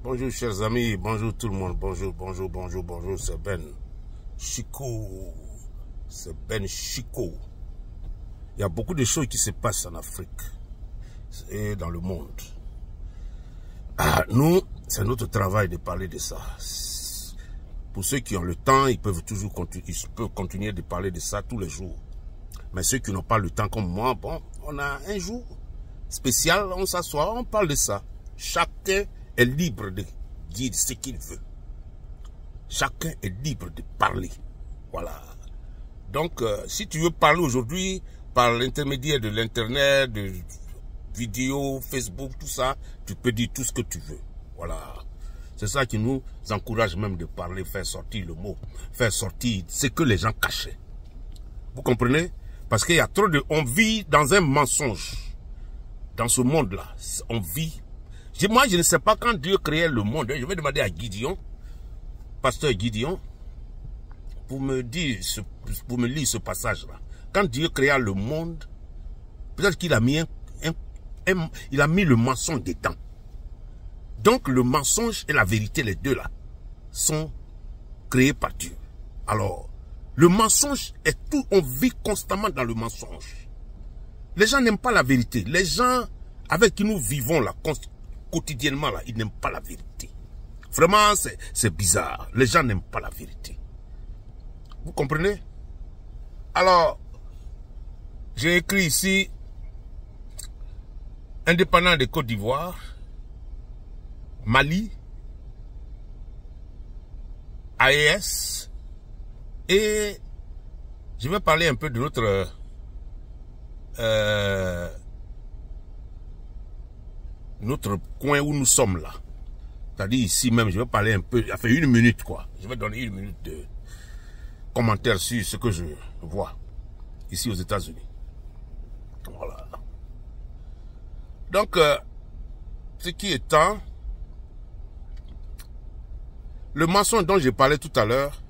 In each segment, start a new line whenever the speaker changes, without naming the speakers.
Bonjour chers amis, bonjour tout le monde, bonjour, c'est Ben Chicot, c'est Ben Chicot. Il y a beaucoup de choses qui se passent en Afrique et dans le monde. Nous, c'est notre travail de parler de ça. Pour ceux qui ont le temps, ils peuvent continuer de parler de ça tous les jours. Mais ceux qui n'ont pas le temps comme moi, bon, on a un jour spécial, on s'assoit, on parle de ça. Chacun est libre de dire ce qu'il veut. Chacun est libre de parler. Voilà. Donc, si tu veux parler aujourd'hui par l'intermédiaire de l'internet, de vidéos, Facebook, tout ça, tu peux dire tout ce que tu veux. Voilà. C'est ça qui nous encourage même de parler, faire sortir le mot, faire sortir ce que les gens cachaient. Vous comprenez? Parce qu'il y a trop de... On vit dans un mensonge. Dans ce monde-là, on vit... Moi, je ne sais pas quand Dieu créait le monde. Je vais demander à Gideon, pasteur Gideon, pour me lire ce passage-là. Quand Dieu créa le monde, peut-être qu'il a mis il a mis le mensonge dedans. Donc le mensonge et la vérité, les deux là, sont créés par Dieu. Alors, le mensonge est tout, on vit constamment dans le mensonge. Les gens n'aiment pas la vérité. Les gens avec qui nous vivons là, quotidiennement là, ils n'aiment pas la vérité. Vraiment, c'est bizarre. Les gens n'aiment pas la vérité. Vous comprenez? Alors, j'ai écrit ici, indépendant de Côte d'Ivoire, Mali, AES, et je vais parler un peu de notre coin où nous sommes là. C'est-à-dire ici même, je vais parler un peu, ça fait 1 minute quoi. Je vais donner 1 minute de commentaire sur ce que je vois ici aux États-Unis. Voilà. Donc, ce qui est temps, le mensonge dont j'ai parlé tout à l'heure,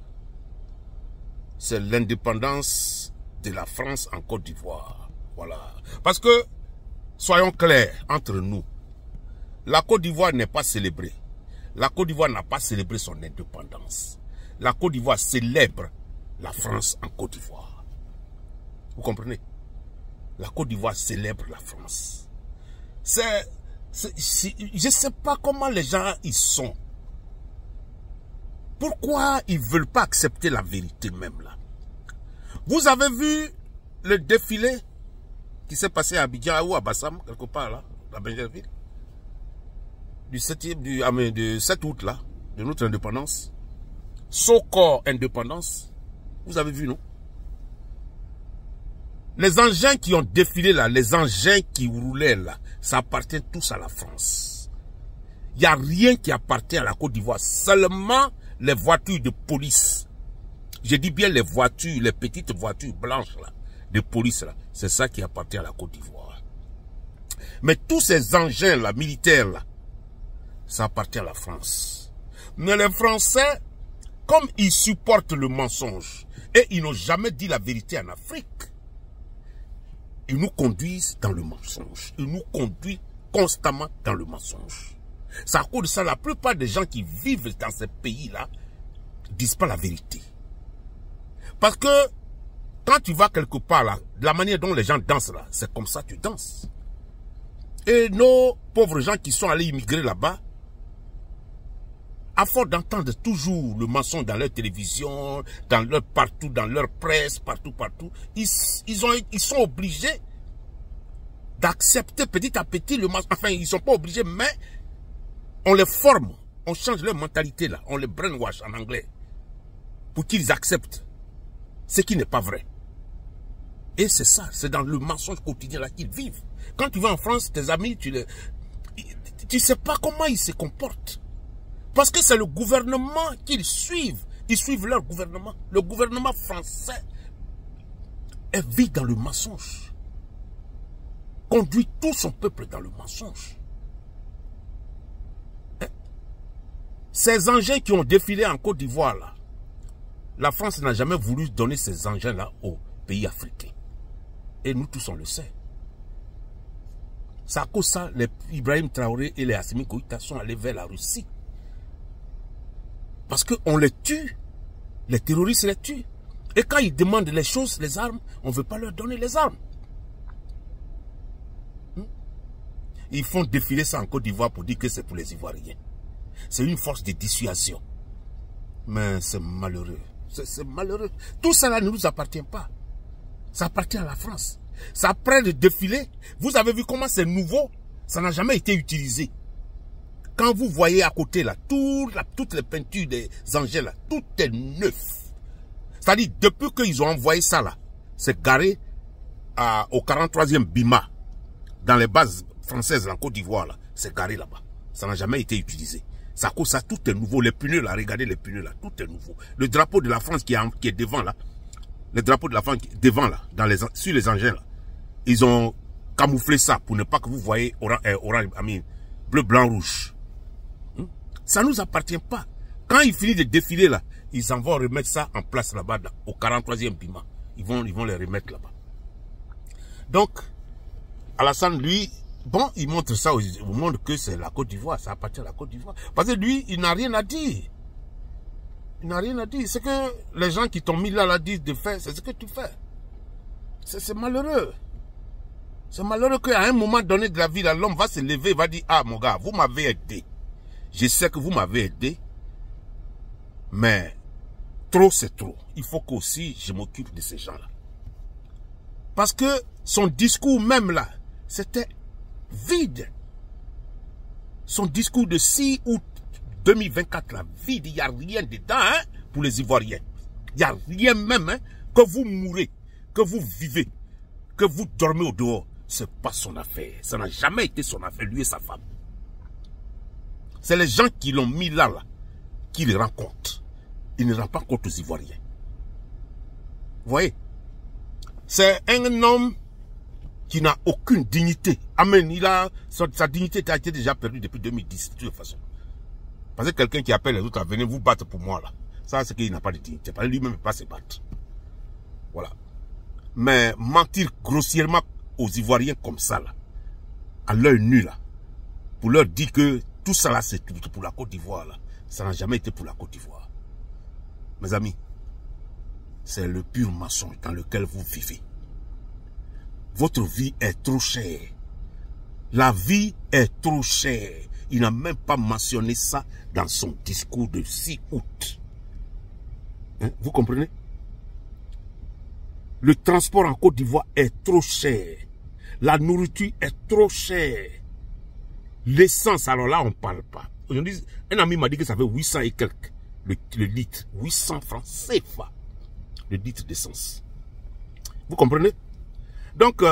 c'est l'indépendance de la France en Côte d'Ivoire. Voilà. Parce que, soyons clairs entre nous, la Côte d'Ivoire n'est pas célébrée. La Côte d'Ivoire n'a pas célébré son indépendance. La Côte d'Ivoire célèbre la France en Côte d'Ivoire. Vous comprenez? La Côte d'Ivoire célèbre la France. Je ne sais pas comment les gens y sont. Pourquoi ils ne veulent pas accepter la vérité même là? Vous avez vu le défilé qui s'est passé à Abidjan ou à Bassam, quelque part là, à Benjerville, du 7 août là, de notre indépendance, so-called indépendance, vous avez vu non? Les engins qui ont défilé là, les engins qui roulaient là, ça appartient tous à la France. Il n'y a rien qui appartient à la Côte d'Ivoire, seulement les voitures de police. Je dis bien les voitures, les petites voitures blanches là, de police là, c'est ça qui appartient à la Côte d'Ivoire. Mais tous ces engins là, militaires là, ça appartient à la France. Mais les Français, comme ils supportent le mensonge, et ils n'ont jamais dit la vérité en Afrique, ils nous conduisent dans le mensonge. Ils nous conduisent constamment dans le mensonge. C'est à cause de ça, la plupart des gens qui vivent dans ces pays-là ne disent pas la vérité. Parce que quand tu vas quelque part là, la manière dont les gens dansent là, c'est comme ça que tu danses. Et nos pauvres gens qui sont allés immigrer là-bas, à force d'entendre toujours le mensonge dans leur télévision, partout, dans leur presse, partout, ils sont obligés d'accepter petit à petit le mensonge. Enfin, ils ne sont pas obligés, mais on les forme, on change leur mentalité là, on les brainwash en anglais, pour qu'ils acceptent ce qui n'est pas vrai. Et c'est ça, c'est dans le mensonge quotidien là qu'ils vivent. Quand tu vas en France, tes amis, tu ne sais pas comment ils se comportent. Parce que c'est le gouvernement qu'ils suivent. Ils suivent leur gouvernement. Le gouvernement français vit dans le mensonge. Conduit tout son peuple dans le mensonge. Ces engins qui ont défilé en Côte d'Ivoire, là, la France n'a jamais voulu donner ces engins-là aux pays africains. Et nous tous, on le sait. C'est à cause de ça, les Ibrahim Traoré et les Assimi Goïta sont allés vers la Russie Parce qu'on les tue. Les terroristes les tuent. Et quand ils demandent les choses, les armes, on ne veut pas leur donner les armes. Ils font défiler ça en Côte d'Ivoire pour dire que c'est pour les Ivoiriens. C'est une force de dissuasion. Mais c'est malheureux. C'est malheureux. Tout ça là ne nous appartient pas. Ça appartient à la France. Ça après le défilé, vous avez vu comment c'est nouveau. Ça n'a jamais été utilisé. Quand vous voyez à côté là, toutes les peintures des engins là, tout est neuf. C'est-à-dire, depuis qu'ils ont envoyé ça là, c'est garé au 43e Bima, dans les bases françaises en Côte d'Ivoire là, c'est garé là-bas. Ça n'a jamais été utilisé. Ça cause ça, tout est nouveau. Les pneus là, regardez les pneus là, tout est nouveau. Le drapeau de la France qui est devant là, le drapeau de la France qui est devant là, sur les engins là, ils ont camouflé ça pour ne pas que vous voyez bleu, blanc, rouge. Ça ne nous appartient pas. Quand ils finissent de défiler là, ils en vont remettre ça en place là-bas, au 43e Bima. Ils vont les remettre là-bas. Donc, Alassane, lui, bon, il montre ça au monde que c'est la Côte d'Ivoire, ça appartient à la Côte d'Ivoire. Parce que lui, il n'a rien à dire. Il n'a rien à dire. C'est que les gens qui t'ont mis là disent de faire, c'est ce que tu fais. C'est malheureux. C'est malheureux qu'à un moment donné de la vie, l'homme va se lever, va dire, ah mon gars, vous m'avez aidé. Je sais que vous m'avez aidé, mais trop c'est trop. Il faut qu'aussi je m'occupe de ces gens-là. Parce que son discours même là, c'était vide. Son discours de 6 août 2024 là, vide, il n'y a rien dedans hein, pour les Ivoiriens. Il n'y a rien même, hein, que vous mourrez, que vous vivez, que vous dormez au dehors. C'est pas son affaire. Ça n'a jamais été son affaire, lui et sa femme. C'est les gens qui l'ont mis là, qui le rendent compte. Il ne rend pas compte aux Ivoiriens. Vous voyez? C'est un homme qui n'a aucune dignité. Amen. Sa dignité a été déjà perdue depuis 2010, de toute façon. Parce que quelqu'un qui appelle les autres à venir vous battre pour moi, là. Ça, c'est qu'il n'a pas de dignité. Parce que lui-même ne peut pas se battre. Voilà. Mais mentir grossièrement aux Ivoiriens comme ça, là, à l'œil nu, là, pour leur dire que tout ça, là, c'est pour la Côte d'Ivoire, là. Ça n'a jamais été pour la Côte d'Ivoire. Mes amis, c'est le pur mensonge dans lequel vous vivez. Votre vie est trop chère. La vie est trop chère. Il n'a même pas mentionné ça dans son discours de 6 août. Hein, vous comprenez? Le transport en Côte d'Ivoire est trop cher. La nourriture est trop chère. L'essence, alors là, on ne parle pas. Aujourd'hui, un ami m'a dit que ça fait 800 et quelques. Le litre, 800 francs CFA, le litre d'essence. Vous comprenez? Donc,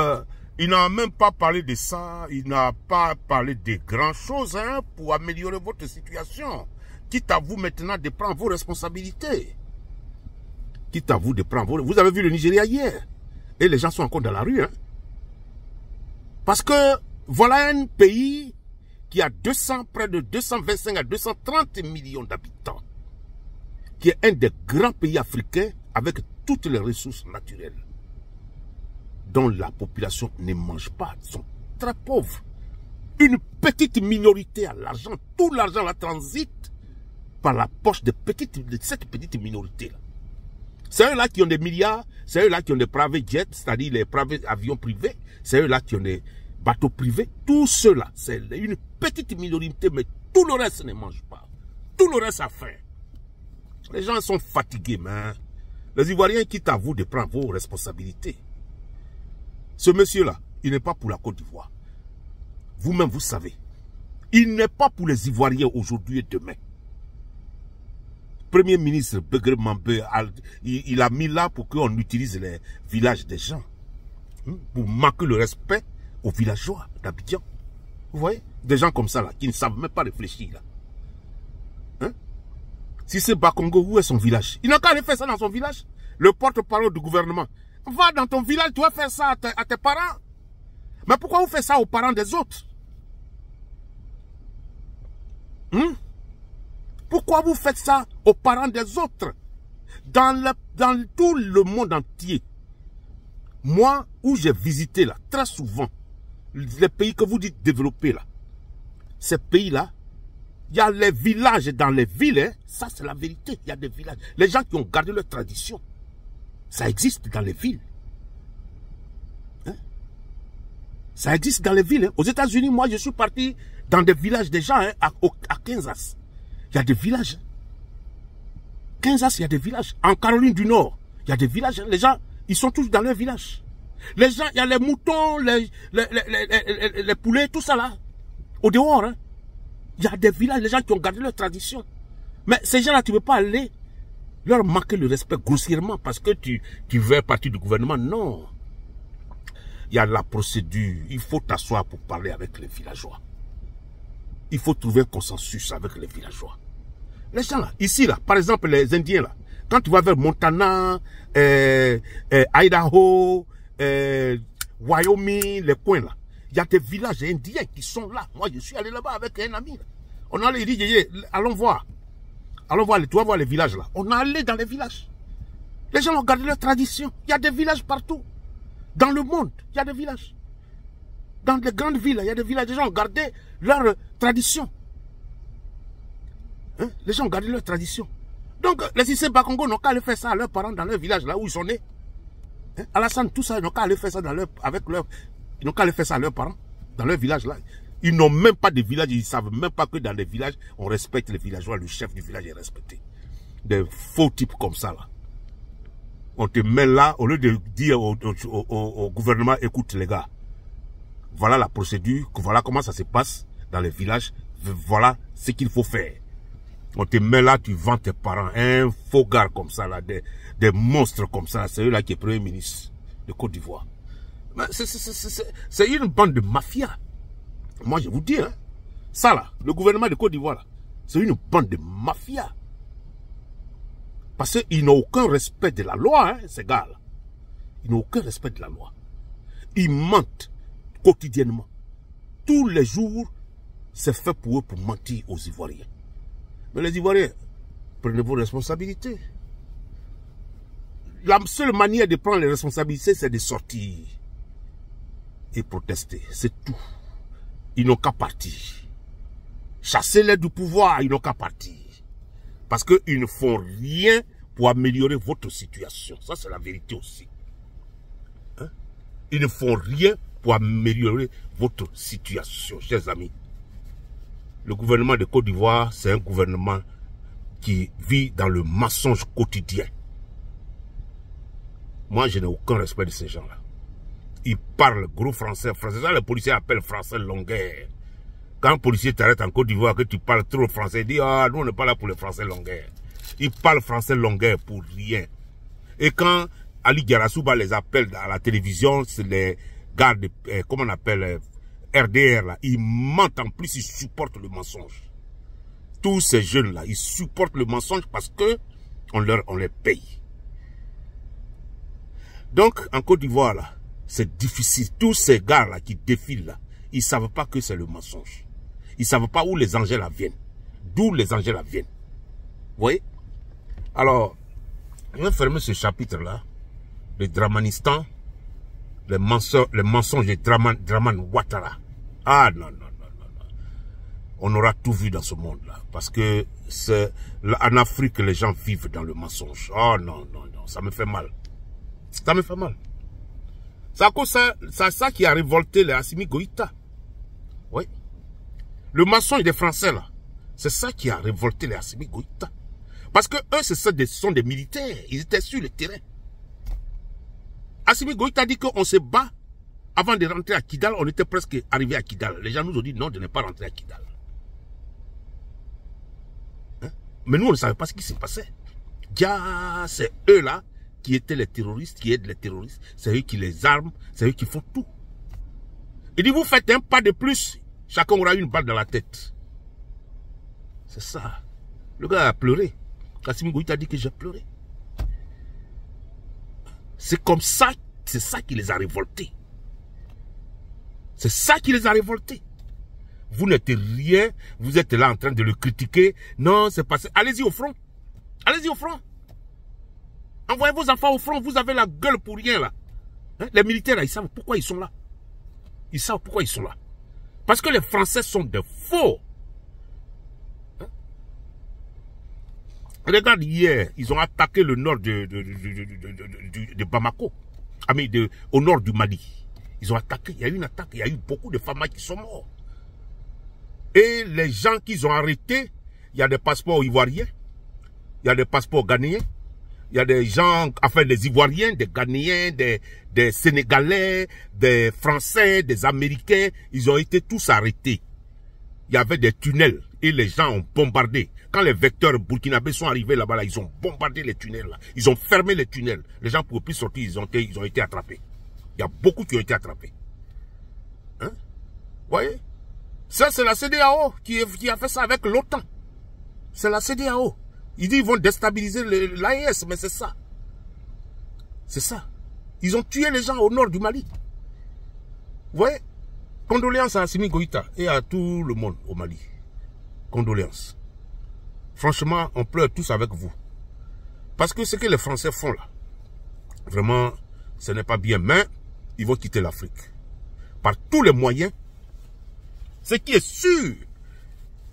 il n'a même pas parlé de ça, il n'a pas parlé de grand chose hein, pour améliorer votre situation. Quitte à vous maintenant de prendre vos responsabilités. Quitte à vous de prendre vos... Vous avez vu le Nigeria hier, et les gens sont encore dans la rue. Hein. Parce que voilà un pays qui a près de 225 à 230 millions d'habitants. Qui est un des grands pays africains avec toutes les ressources naturelles, dont la population ne mange pas, ils sont très pauvres. Une petite minorité a l'argent, tout l'argent la transite par la poche de cette petite minorité-là. C'est eux-là qui ont des milliards, c'est eux-là qui ont des private jets, c'est-à-dire les private avions privés, c'est eux-là qui ont des bateaux privés, tout cela, c'est une petite minorité, mais tout le reste ne mange pas. Tout le reste a faim. Les gens sont fatigués, mais les Ivoiriens quittent à vous de prendre vos responsabilités. Ce monsieur-là, il n'est pas pour la Côte d'Ivoire. Vous-même, vous savez. Il n'est pas pour les Ivoiriens aujourd'hui et demain. Premier ministre Begré Mambé, il a mis là pour qu'on utilise les villages des gens. Pour manquer le respect aux villageois d'Abidjan. Vous voyez? Des gens comme ça, là, qui ne savent même pas réfléchir, là. Si c'est Bakongo, où est son village? Il n'a qu'à aller faire ça dans son village. Le porte-parole du gouvernement. Va dans ton village, tu vas faire ça à tes parents. Mais pourquoi vous faites ça aux parents des autres? Pourquoi vous faites ça aux parents des autres? Dans tout le monde entier. Moi, où j'ai visité là, très souvent, les pays que vous dites développés là, ces pays-là, Il y a les villages dans les villes, hein. Ça c'est la vérité. Il y a des villages. Les gens qui ont gardé leur tradition, ça existe dans les villes. Hein? Ça existe dans les villes. Hein. Aux États-Unis, moi je suis parti dans des villages déjà, hein, à Kansas. Il y a des villages. Kansas, il y a des villages. En Caroline du Nord, il y a des villages. Les gens, ils sont tous dans leur village. Les gens, il y a les moutons, les poulets, tout ça là. Au dehors, hein. Il y a des villages, les gens qui ont gardé leur tradition. Mais ces gens-là, tu ne peux pas aller leur manquer le respect grossièrement parce que tu veux partir du gouvernement. Non. Il y a la procédure. Il faut t'asseoir pour parler avec les villageois. Il faut trouver un consensus avec les villageois. Les gens là, ici là, par exemple les Indiens là, quand tu vas vers Montana, Idaho, Wyoming, les coins là, il y a des villages indiens qui sont là. Moi je suis allé là-bas avec un ami là. On allait dire, allons voir. Allons voir, tu vas voir les villages là. On est allé dans les villages. Les gens ont gardé leur tradition. Il y a des villages partout. Dans le monde, il y a des villages. Dans les grandes villes, il y a des villages. Les gens ont gardé leur tradition. Hein? Les gens ont gardé leur tradition. Donc, les Sissé Bakongo n'ont qu'à aller faire ça à leurs parents dans leur village, là où ils sont nés. Hein? Alassane, tout ça, ils n'ont qu'à aller faire ça ils n'ont qu'à aller faire ça à leurs parents, dans leur village, là. Ils n'ont même pas de village, ils ne savent même pas que dans les villages, on respecte les villageois, le chef du village est respecté. Des faux types comme ça, là. On te met là, au lieu de dire au gouvernement, écoute les gars, voilà la procédure, voilà comment ça se passe dans les villages, voilà ce qu'il faut faire. On te met là, tu vends tes parents, un faux gars comme ça, là, des monstres comme ça, c'est eux là qui est premier ministre de Côte d'Ivoire. C'est une bande de mafia. Moi je vous dis, hein, ça là, le gouvernement de Côte d'Ivoire là, c'est une bande de mafia. Parce qu'ils n'ont aucun respect de la loi, hein, ces gars-là. Ils n'ont aucun respect de la loi. Ils mentent quotidiennement. Tous les jours, c'est fait pour eux pour mentir aux Ivoiriens. Mais les Ivoiriens, prenez vos responsabilités. La seule manière de prendre les responsabilités, c'est de sortir et protester. C'est tout. Ils n'ont qu'à partir. Chassez-les du pouvoir, ils n'ont qu'à partir. Parce qu'ils ne font rien pour améliorer votre situation. Ça, c'est la vérité aussi. Hein? Ils ne font rien pour améliorer votre situation, chers amis. Le gouvernement de Côte d'Ivoire, c'est un gouvernement qui vit dans le mensonge quotidien. Moi, je n'ai aucun respect de ces gens-là. Ils parlent gros français. Ça, les policiers appellent français longueur. Quand un policier t'arrête en Côte d'Ivoire, que tu parles trop français, il dit, ah, nous on n'est pas là pour les français longueur. Ils parlent français longueur pour rien. Et quand Ali Garasouba les appelle à la télévision, c'est les gars de, comment on appelle, RDR là, ils mentent en plus, ils supportent le mensonge. Tous ces jeunes là, ils supportent le mensonge parce que on les paye. Donc, en Côte d'Ivoire là, c'est difficile. Tous ces gars là qui défilent là, ils ne savent pas que c'est le mensonge. Ils ne savent pas où les Angèles viennent. D'où les Angèles viennent. Vous voyez? Alors, je vais fermer ce chapitre-là. Le Dramanistan, les mensonges de Draman Ouattara. Ah non, non, non, non, non. On aura tout vu dans ce monde-là. Parce que c'est en Afrique que les gens vivent dans le mensonge. Oh non, non, non, ça me fait mal. Ça me fait mal. C'est ça qui a révolté les Assimi Goïta. Oui. Le mensonge des Français, là, c'est ça qui a révolté les Assimi Goïta. Parce que eux, ce sont des militaires. Ils étaient sur le terrain. Assimi Goïta dit qu'on se bat. Avant de rentrer à Kidal, on était presque arrivé à Kidal. Les gens nous ont dit non, de ne pas rentrer à Kidal. Hein? Mais nous, on ne savait pas ce qui se passait. C'est eux là qui étaient les terroristes, qui aident les terroristes. C'est eux qui les arment, c'est eux qui font tout. Il dit, vous faites un pas de plus, chacun aura une balle dans la tête. C'est ça. Le gars a pleuré. Assimi Goïta a dit que j'ai pleuré. C'est comme ça, c'est ça qui les a révoltés. C'est ça qui les a révoltés. Vous n'êtes rien, vous êtes là en train de le critiquer. Non, c'est passé. Allez-y au front. Allez-y au front. Envoyez vos enfants au front, vous avez la gueule pour rien là. Hein? Les militaires là, ils savent pourquoi ils sont là. Ils savent pourquoi ils sont là. Parce que les Français sont des faux. Regarde, hier, ils ont attaqué le nord de Bamako, au nord du Mali. Ils ont attaqué, il y a eu une attaque, il y a eu beaucoup de femmes qui sont morts. Et les gens qu'ils ont arrêtés, il y a des passeports ivoiriens, il y a des passeports ghanéens, il y a des gens, enfin des Ivoiriens, des Ghanéens, des Sénégalais, des Français, des Américains, ils ont été tous arrêtés. Il y avait des tunnels et les gens ont bombardé. Quand les vecteurs burkinabés sont arrivés là-bas, ils ont bombardé les tunnels. Là. Ils ont fermé les tunnels. Les gens ne pouvaient plus sortir, ils ont été attrapés. Il y a beaucoup qui ont été attrapés. Hein? Vous voyez? Ça, c'est la CEDEAO qui a fait ça avec l'OTAN. C'est la CEDEAO. Ils disent qu'ils vont déstabiliser l'AES, mais c'est ça. C'est ça. Ils ont tué les gens au nord du Mali. Vous voyez? Condoléances à Assimi Goïta et à tout le monde au Mali. Condoléances. Franchement, on pleure tous avec vous. Parce que ce que les Français font là, vraiment, ce n'est pas bien. Mais ils vont quitter l'Afrique. Par tous les moyens. Ce qui est sûr,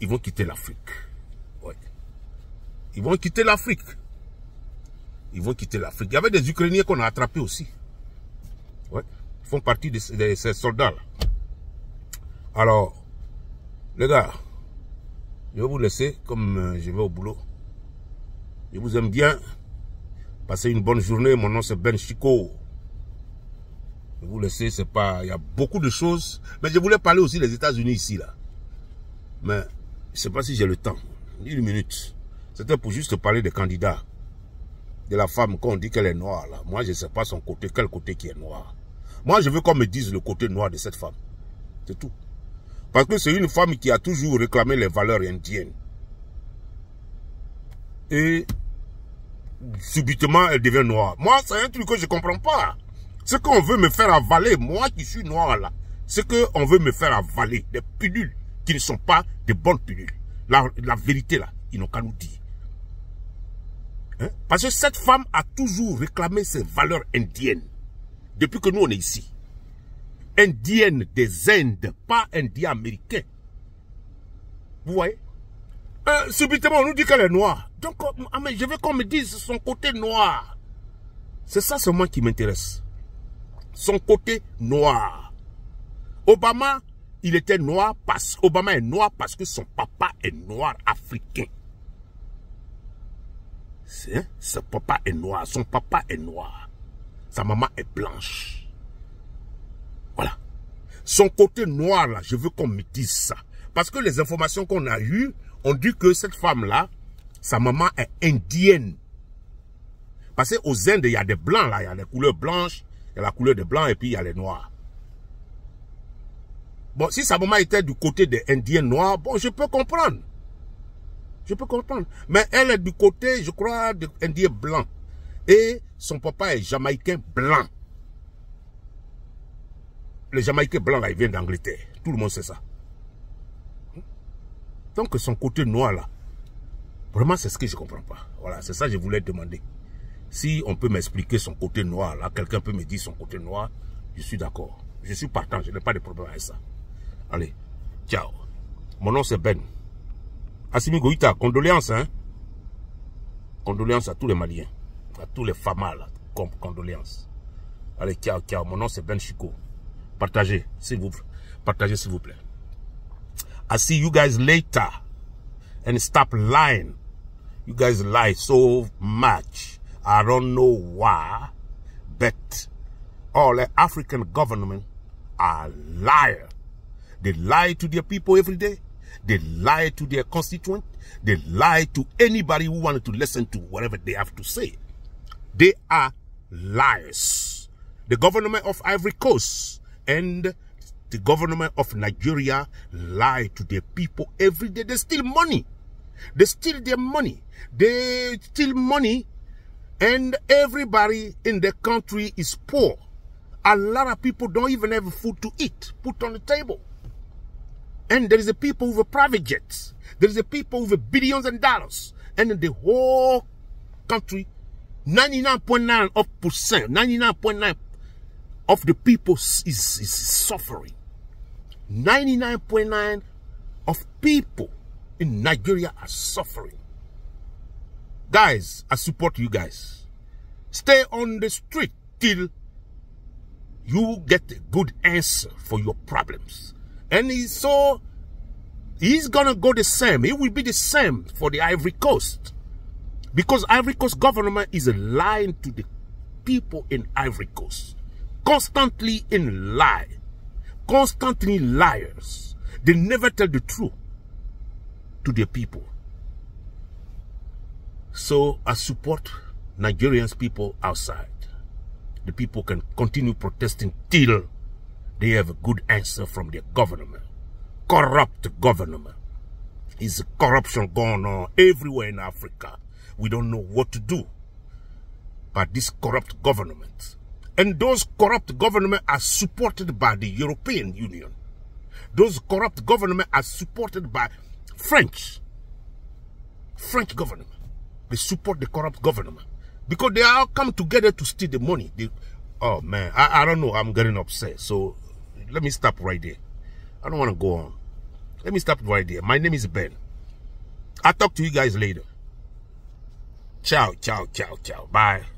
ils vont quitter l'Afrique. Ouais. Ils vont quitter l'Afrique. Ils vont quitter l'Afrique. Il y avait des Ukrainiens qu'on a attrapés aussi. Ouais. Ils font partie de ces soldats-là. Alors, les gars, je vais vous laisser comme je vais au boulot. Je vous aime bien. Passez une bonne journée. Mon nom c'est Ben Chiko. Je vais vous laisser, c'est pas... Il y a beaucoup de choses. Mais je voulais parler aussi des États-Unis ici, là. Mais je ne sais pas si j'ai le temps. Une minute. C'était pour juste parler des candidats. De la femme, quand on dit qu'elle est noire, là. Moi, je ne sais pas son côté, quel côté qui est noir. Moi, je veux qu'on me dise le côté noir de cette femme. C'est tout. Parce que c'est une femme qui a toujours réclamé les valeurs indiennes. Et subitement, elle devient noire. Moi, c'est un truc que je ne comprends pas. Ce qu'on veut me faire avaler, moi qui suis noir là, c'est qu'on veut me faire avaler des pilules qui ne sont pas de bonnes pilules. La vérité là, ils n'ont qu'à nous dire. Hein? Parce que cette femme a toujours réclamé ses valeurs indiennes. Depuis que nous on est ici. Indienne des Indes, pas indien américain. Vous voyez? Subitement, on nous dit qu'elle est noire. Donc, je veux qu'on me dise son côté noir. C'est ça seulement qui m'intéresse. Son côté noir. Obama, il était noir Obama est noir parce que son papa est noir africain. Son papa est noir. Son papa est noir. Sa maman est blanche. Voilà. Son côté noir, là, je veux qu'on me dise ça. Parce que les informations qu'on a eues, on dit que cette femme-là, sa maman est indienne. Parce qu'aux Indes, il y a des blancs, là. Il y a des couleurs blanches, il y a la couleur des blancs et puis il y a les noirs. Bon, si sa maman était du côté des Indiens noirs, bon, je peux comprendre. Je peux comprendre. Mais elle est du côté, je crois, des Indiens blancs. Et son papa est Jamaïcain blanc. Les Jamaïcains blancs, là, ils viennent d'Angleterre. Tout le monde sait ça. Donc, son côté noir, là, vraiment, c'est ce que je ne comprends pas. Voilà, c'est ça que je voulais demander. Si on peut m'expliquer son côté noir, là, quelqu'un peut me dire son côté noir, je suis d'accord. Je suis partant, je n'ai pas de problème avec ça. Allez, ciao. Mon nom, c'est Ben. Assimi Goïta, condoléances, hein. Condoléances à tous les Maliens, à tous les Famas, là, condoléances. Allez, ciao, ciao. Mon nom, c'est Ben Chiko. Partagez, s'il vous plaît. I see you guys later. And stop lying. You guys lie so much. I don't know why. But all the African government are liars. They lie to their people every day. They lie to their constituents. They lie to anybody who wanted to listen to whatever they have to say. They are liars. The government of Ivory Coast and the government of Nigeria lie to their people every day. They steal money. They steal their money. They steal money and everybody in the country is poor. A lot of people don't even have food to eat, put on the table. And there is a people with a private jets. There is a people with billions of dollars. And in the whole country, 99.9% 99.9% of the people is suffering. 99.9% of people in Nigeria are suffering. Guys, I support you guys. Stay on the street till you get a good answer for your problems. And he's gonna go the same. It will be the same for the Ivory Coast. Because Ivory Coast government is lying to the people in Ivory Coast. Constantly in lie. Constantly liars. They never tell the truth to their people. So I support Nigerians people outside. The people can continue protesting till they have a good answer from their government. Corrupt government. There's corruption going on everywhere in Africa. We don't know what to do. But this corrupt government. And those corrupt government are supported by the European Union. Those corrupt government are supported by French government. They support the corrupt government. Because they all come together to steal the money. Oh man, I don't know, I'm getting upset. So let me stop right there. I don't want to go on. Let me stop right there. My name is Ben. I'll talk to you guys later. Ciao, ciao, ciao, ciao. Bye.